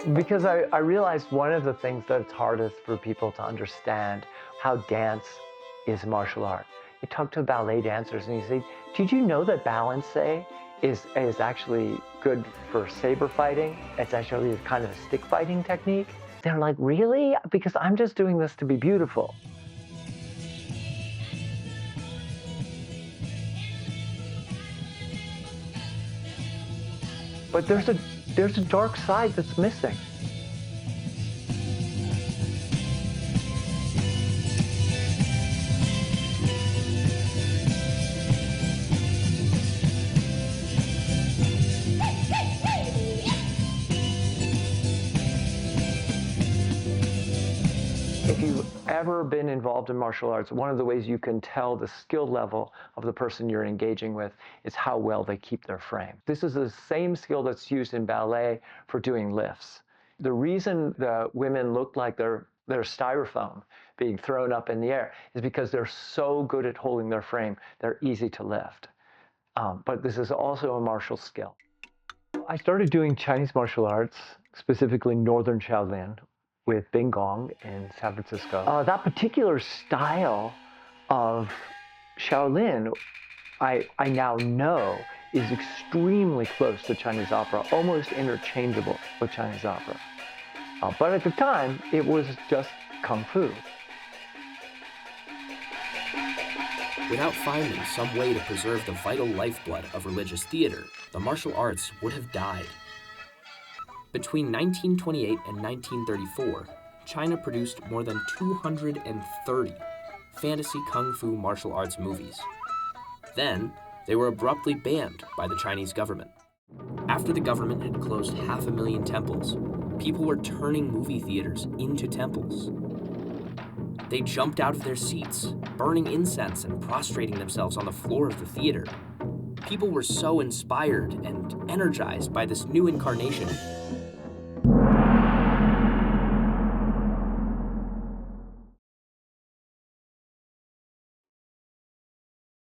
Because I realized one of the things that's hardest for people to understand how dance is martial art. You talk to ballet dancers and you say, did you know that balance is actually good for saber fighting? It's actually kind of a stick fighting technique. They're like, really? Because I'm just doing this to be beautiful. But there's a dark side that's missing. If you've ever been involved in martial arts, one of the ways you can tell the skill level of the person you're engaging with is how well they keep their frame. This is the same skill that's used in ballet for doing lifts. The reason the women look like they're styrofoam being thrown up in the air is because they're so good at holding their frame, they're easy to lift. But this is also a martial skill. I started doing Chinese martial arts, specifically Northern Shaolin, with Bing Gong in San Francisco. That particular style of Shaolin, I now know, is extremely close to Chinese opera, almost interchangeable with Chinese opera. But at the time, it was just Kung Fu. Without finding some way to preserve the vital lifeblood of religious theater, the martial arts would have died. Between 1928 and 1934, China produced more than 230 fantasy kung fu martial arts movies. Then, they were abruptly banned by the Chinese government. After the government had closed 500,000 temples, people were turning movie theaters into temples. They jumped out of their seats, burning incense and prostrating themselves on the floor of the theater. People were so inspired and energized by this new incarnation